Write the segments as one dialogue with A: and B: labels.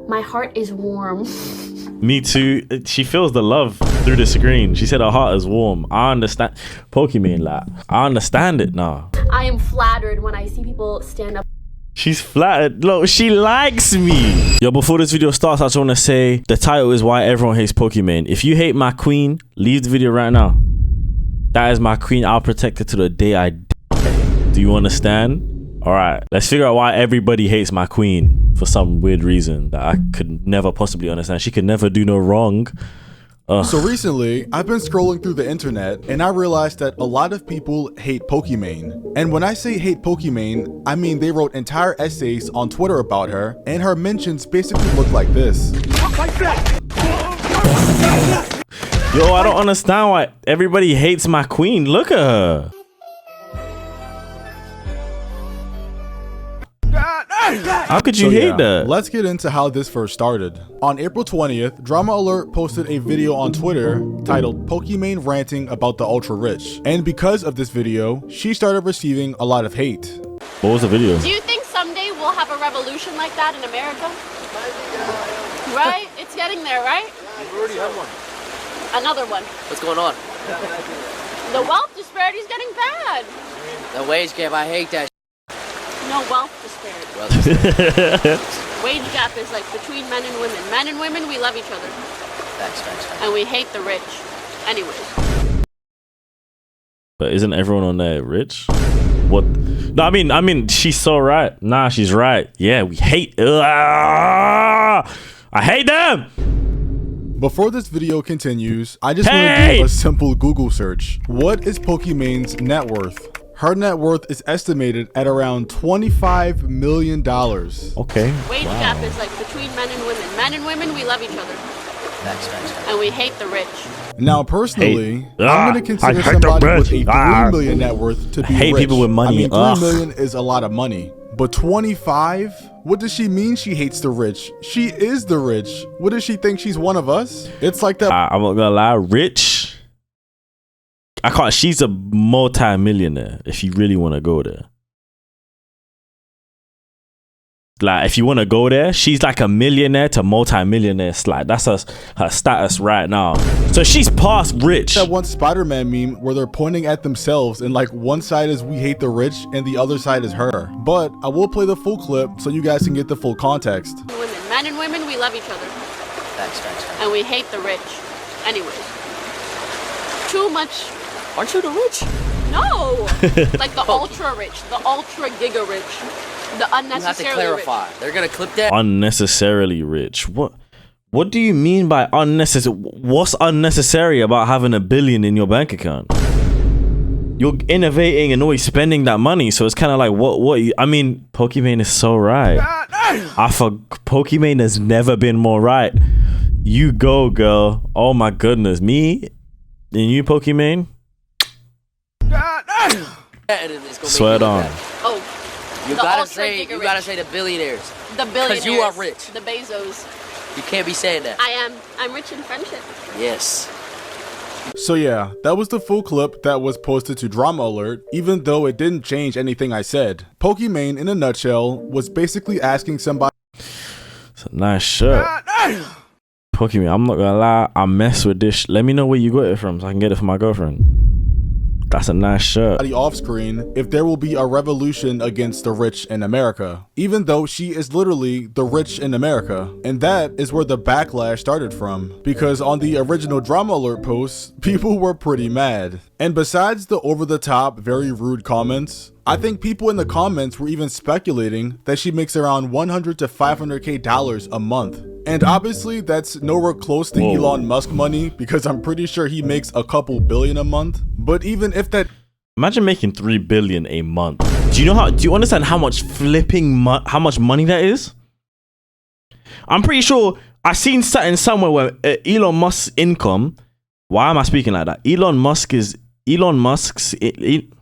A: My heart is warm.
B: Me too. She feels the love through the screen. She said her heart is warm. I understand. Pokimane, like, I understand it now.
A: I am flattered when I see people stand up.
B: She's flattered. Look, she likes me. Yo, before this video starts, I just want to say the title is why everyone hates Pokimane. If you hate my queen, leave the video right now. That is my queen. I'll protect her to the day I die. Do you understand? All right, let's figure out why everybody hates my queen for some weird reason that I could never possibly understand. She could never do no wrong.
C: So recently, I've been scrolling through the internet and I realized that a lot of people hate Pokimane. And when I say hate Pokimane, I mean they wrote entire essays on Twitter about her, and her mentions basically look like this.
B: Yo, I don't understand why everybody hates my queen. Look at her. How could you hate that?
C: Let's get into how this first started. On April 20th, Drama Alert posted a video on Twitter titled Pokimane ranting about the ultra rich. And because of this video, she started receiving a lot of hate.
B: What was the video?
A: Do you think someday we'll have a revolution like that in America? Right? It's getting there, right?
D: We already have one.
A: Another one.
D: What's going on?
A: The wealth disparity is getting bad.
D: The wage gap, I hate that.
A: No wealth disparity. Wage gap is like between men and women. Men and women, we love each other.
D: Facts.
A: And we hate the rich. Anyways.
B: But isn't everyone on there rich? What? No, I mean, she's so right. Nah, she's right. Yeah, we hate. I hate them.
C: Before this video continues, I just want to do a simple Google search. What is Pokimane's net worth? Her net worth is estimated at around $25 million.
B: Okay.
A: Wage gap is like between men and women. Men and women, we love each other.
D: Facts.
A: And we hate the rich.
C: Now, personally, I'm going to consider somebody with a $3 million net worth to be rich.
B: I hate people with money.
C: I mean, $3 million is a lot of money. But 25? What does she mean she hates the rich? She is the rich. What does she think, she's one of us? It's like that.
B: I'm not gonna lie, rich. I can't. She's a multi-millionaire if you really want to go there. Like, if you want to go there, she's like a millionaire to multi-millionaire. Like, that's her status right now. So she's past rich.
C: That one Spider-Man meme where they're pointing at themselves and like one side is we hate the rich and the other side is her. But I will play the full clip so you guys can get the full context.
A: Men and women, we love each other.
D: Facts.
A: And we hate the rich. Anyways. Too much.
D: Aren't you the rich?
A: No. Like the ultra rich. The ultra giga rich. The unnecessarily
D: you have to clarify.
A: Rich.
D: They're gonna clip that.
B: Unnecessarily rich. What do you mean by unnecessary? What's unnecessary about having $1 billion in your bank account? You're innovating and always spending that money, so it's kind of like I mean, Pokimane is so right. Pokimane has never been more right. You go, girl. Oh my goodness, me and you, Pokimane. Swear on.
A: Oh.
D: You gotta say the billionaires.
A: The billionaires.
D: Because you are rich.
A: The Bezos.
D: You can't be saying that.
A: I am. I'm rich in friendship.
D: Yes.
C: So yeah, that was the full clip that was posted to Drama Alert, even though it didn't change anything I said. Pokimane, in a nutshell, was basically asking somebody.
B: It's a nice shirt. Pokimane, I'm not gonna lie, I mess with this. Let me know where you got it from so I can get it for my girlfriend. That's a nice shirt.
C: Off screen if there will be a revolution against the rich in America, even though she is literally the rich in America. And that is where the backlash started from, because on the original Drama Alert posts, people were pretty mad. And besides the over-the-top, very rude comments, I think people in the comments were even speculating that she makes around $100 to $500K a month. And obviously that's nowhere close to Elon Musk money, because I'm pretty sure he makes a couple billion a month. But even if that...
B: Imagine making $3 billion a month. Do you understand how much how much money that is? I'm pretty sure I seen something somewhere where Elon Musk's income, why am I speaking like that? Elon Musk's
C: It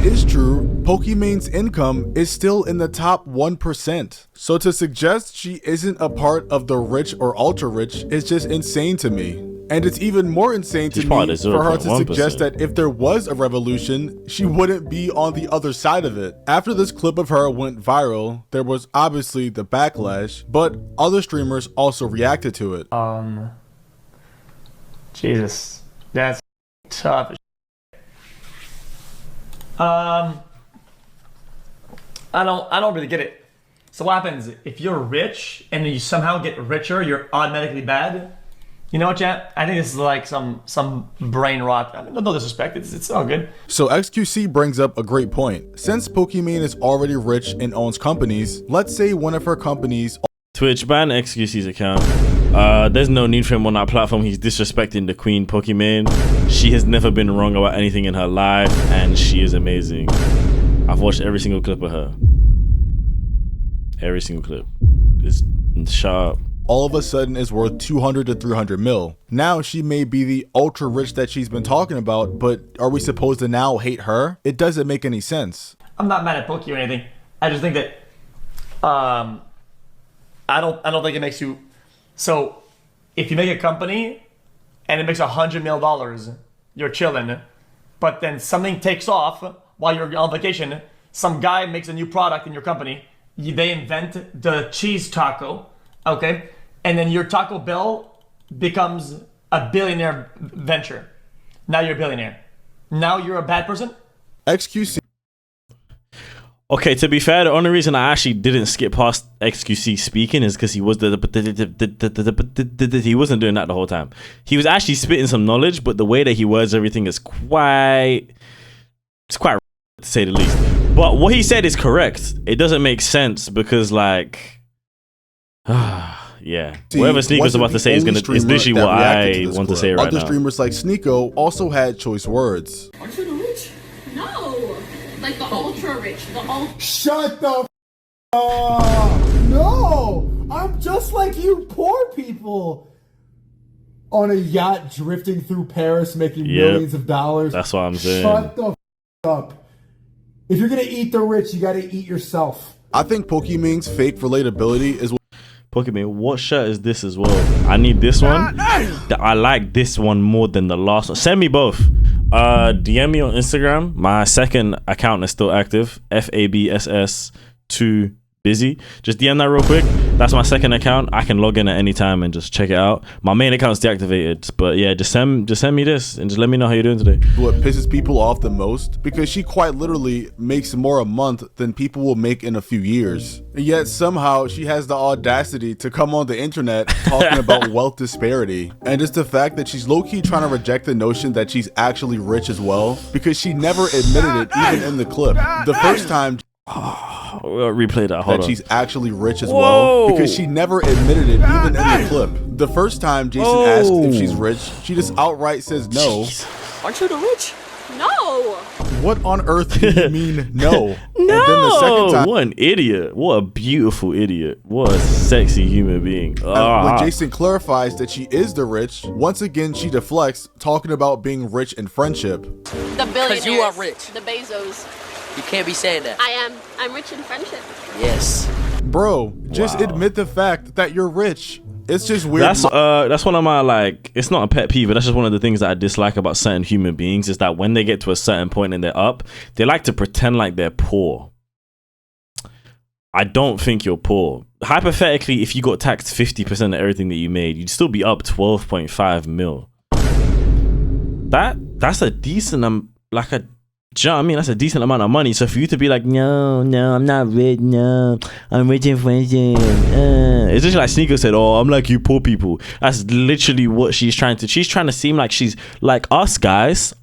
C: is true, Pokimane's income is still in the top 1%. So to suggest she isn't a part of the rich or ultra rich is just insane to me. And it's even more insane to me for her to suggest that if there was a revolution, she wouldn't be on the other side of it. After this clip of her went viral, there was obviously the backlash, but other streamers also reacted to it.
E: Jesus, that's tough. I don't really get it. So what happens if you're rich and you somehow get richer, you're automatically bad? You know what, chat? I think this is like some brain rot. I mean, no disrespect, it's all good.
C: So XQC brings up a great point. Since Pokimane is already rich and owns companies, let's say one of her companies...
B: Twitch, ban XQC's account. There's no need for him on that platform. He's disrespecting the queen Pokimane. She has never been wrong about anything in her life, and she is amazing. I've watched every single clip of her. Every single clip. It's sharp.
C: All of a sudden is worth 200 to 300 mil. Now she may be the ultra rich that she's been talking about, but are we supposed to now hate her? It doesn't make any sense.
E: I'm not mad at Poki or anything. I just think that I don't think it makes you... So if you make a company and it makes $100 million, you're chilling, but then something takes off while you're on vacation, some guy makes a new product in your company, they invent the cheese taco, okay? And then your Taco Bell becomes a billionaire venture. Now you're a billionaire. Now you're a bad person?
C: XQC.
B: Okay, to be fair, the only reason I actually didn't skip past XQC speaking is because he was he wasn't doing that the whole time. He was actually spitting some knowledge, but the way that he words everything is quite to say the least. But what he said is correct. It doesn't make sense because, like, yeah, whatever Sneako's about to say is literally what I want to say right now.
C: Other streamers like Sneako also had choice words.
A: Aren't you the rich? No, like the ultra rich,
F: Shut the f up! No, I'm just like you poor people. On a yacht drifting through Paris making millions of dollars.
B: That's what I'm saying.
F: Shut the f up. If you're gonna eat the rich, you gotta eat yourself.
C: I think Pokimane's fake relatability is what...
B: Pokimane, what shirt is this as well? I need this one. I like this one more than the last one. Send me both. DM me on Instagram. My second account is still active. fabss2 busy. Just DM that real quick. That's my second account. I can log in at any time and just check it out. My main account's deactivated, but yeah, just send me this and just let me know how you're doing today.
C: What pisses people off the most, because she quite literally makes more a month than people will make in a few years. And yet somehow she has the audacity to come on the internet talking about wealth disparity. And it's the fact that she's low-key trying to reject the notion that she's actually rich as well, because she never admitted it even in the clip. The first time
B: we'll replay that. Hold on.
C: She's actually rich as well, because she never admitted it even in the clip. The first time Jason asked if she's rich, she just outright says no.
D: Jeez. Aren't you the rich?
A: No.
C: What on earth do you mean no?
B: No.
C: And then the second time,
B: what an idiot. What a beautiful idiot. What a sexy human being.
C: when Jason clarifies that she is the rich, once again she deflects, talking about being rich in friendship.
A: The billionaires.
D: you are rich.
A: The Bezos.
D: You can't be saying that.
A: I'm rich in friendship.
D: Yes.
C: Bro, just admit the fact that you're rich. It's just weird.
B: That's one of my, like, it's not a pet peeve, but that's just one of the things that I dislike about certain human beings, is that when they get to a certain point and they're up, they like to pretend like they're poor. I don't think you're poor. Hypothetically, if you got taxed 50% of everything that you made, you'd still be up 12.5 mil. That's a decent do you know what I mean? That's a decent amount of money. So for you to be like, no, I'm not rich, no, I'm rich in friendship. It's just like Sneako said, oh, I'm like you poor people. That's literally what she's trying to seem like she's like us guys.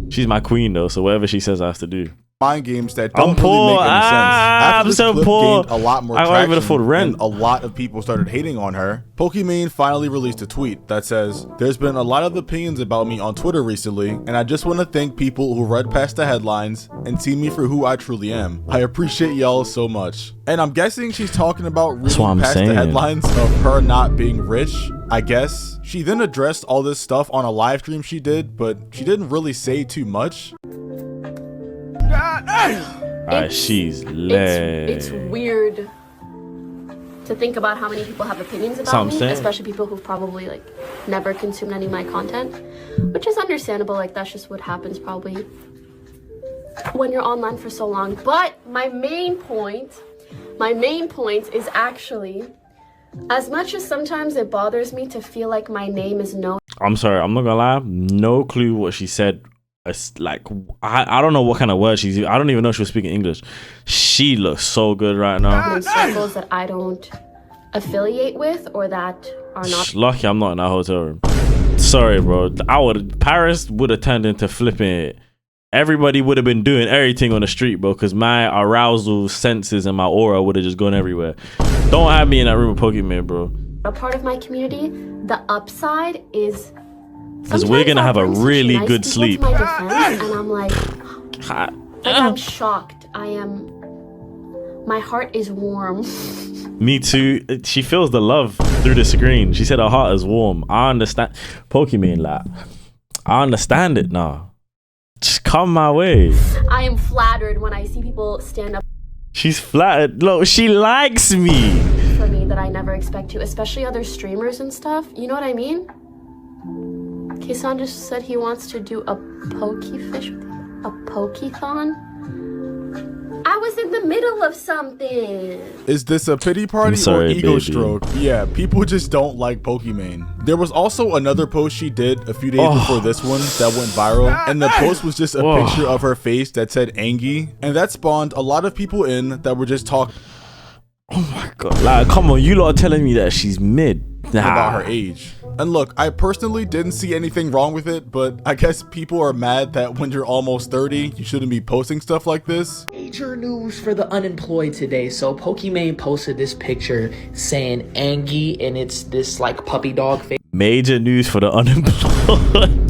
B: She's my queen though, so whatever she says I have to do.
C: Mind games that don't really make any sense. After this clip gained a lot more traction,
B: even afford rent.
C: And a lot of people started hating on her, Pokimane finally released a tweet that says, "There's been a lot of opinions about me on Twitter recently, and I just want to thank people who read past the headlines and see me for who I truly am. I appreciate y'all so much." And I'm guessing she's talking about reading past the headlines of her not being rich, I guess. She then addressed all this stuff on a live stream she did, but she didn't really say too much.
B: Alright, she's lit.
A: It's weird to think about how many people have opinions about me, especially people who've probably like never consumed any of my content, which is understandable. Like that's just what happens probably when you're online for so long. But my main point is actually, as much as sometimes it bothers me to feel like my name is known.
B: I'm sorry, I'm not gonna lie, no clue what she said. It's like I don't know what kind of words she's using. I don't even know if she was speaking English. She looks so good right now.
A: In circles that I don't affiliate with or that are not.
B: Lucky I'm not in that hotel room. Sorry, bro. Paris would have turned into flipping it. Everybody would have been doing everything on the street, bro, because my arousal senses and my aura would have just gone everywhere. Don't have me in that room with Pokimane, bro.
A: A part of my community, the upside is
B: because we're gonna have a really
A: nice
B: good sleep.
A: To my defense, and I'm like I'm shocked. My heart is warm.
B: Me too. She feels the love through the screen. She said her heart is warm. I understand. Pokimane, like, I understand it now. Just come my way.
A: I am flattered when I see people stand up.
B: She's flattered. Look, she likes me.
A: For me that I never expect to, especially other streamers and stuff. You know what I mean? Kason just said he wants to do a pokefish with you. A pokethon? I was in the middle of something.
C: Is this a pity party or ego stroke? Yeah, people just don't like Pokimane. There was also another post she did a few days before this one that went viral, and the post was just a picture of her face that said Angy, and that spawned a lot of people in that were just talking.
B: Oh my god! Like, come on, you lot are telling me that she's mid.
C: About her age. And look, I personally didn't see anything wrong with it, but I guess people are mad that when you're almost 30, you shouldn't be posting stuff like this.
D: Major news for the unemployed today. So Pokimane posted this picture saying Angy, and it's this like puppy dog face.
B: Major news for the unemployed.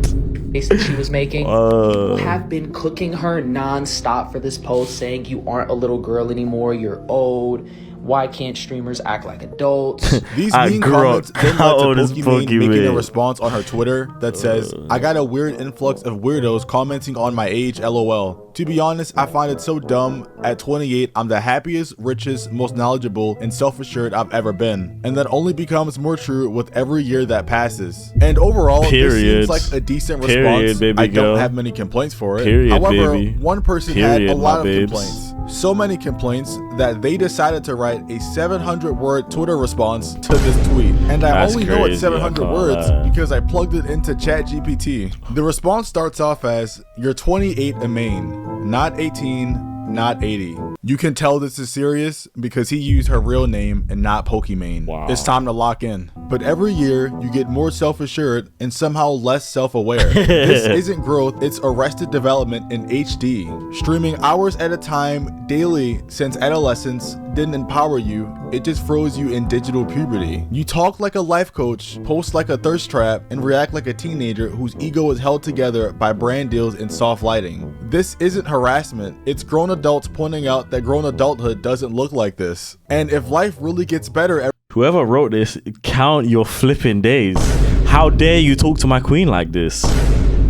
D: That she was making. People have been cooking her non-stop for this post, saying you aren't a little girl anymore, you're old. Why can't streamers act like adults?
C: These mean comments then led to Pokimane making a response on her Twitter that says, I got a weird influx of weirdos commenting on my age, lol. To be honest, I find it so dumb. At 28, I'm the happiest, richest, most knowledgeable, and self-assured I've ever been. And that only becomes more true with every year that passes. And overall, this seems like a decent response. I don't have many complaints for it. However, one person had a lot of complaints. So many complaints that they decided to write a 700-word Twitter response to this tweet. And I only know it's 700 words because I plugged it into ChatGPT. The response starts off as, you're 28 and main, not 18, not 80. You can tell this is serious because he used her real name and not Pokimane. Wow. It's time to lock in. But every year you get more self-assured and somehow less self-aware. This isn't growth, it's arrested development in HD. Streaming hours at a time daily since adolescence didn't empower you, it just froze you in digital puberty. You talk like a life coach, post like a thirst trap, and react like a teenager whose ego is held together by brand deals and soft lighting. This isn't harassment, it's grown adults pointing out that grown adulthood doesn't look like this. And if life really gets better,
B: whoever wrote this, count your flipping days. How dare you talk to my queen like this?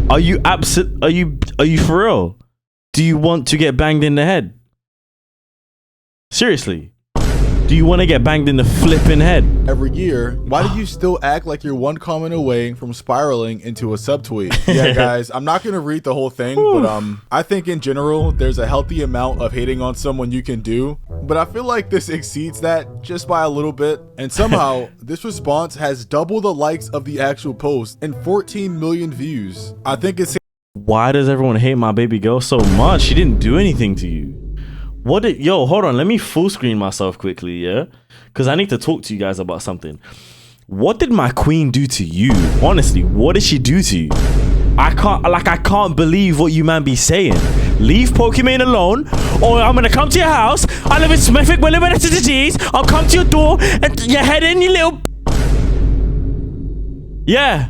B: Are you Are you for real? Do you want to get banged in the head? Seriously, do you want to get banged in the flipping head?
C: Every year, why do you still act like you're one comment away from spiraling into a subtweet? Yeah, guys, I'm not going to read the whole thing, but I think in general, there's a healthy amount of hating on someone you can do, but I feel like this exceeds that just by a little bit, and somehow, this response has double the likes of the actual post and 14 million views. I think it's...
B: Why does everyone hate my baby girl so much? She didn't do anything to you. Yo, hold on, let me full screen myself quickly, yeah? Because I need to talk to you guys about something. What did my queen do to you? Honestly, what did she do to you? I can't believe what you man be saying. Leave Pokimane alone, or I'm gonna come to your house. I live in Smithwick, William D's. I'll come to your door and your head in, you little... Yeah.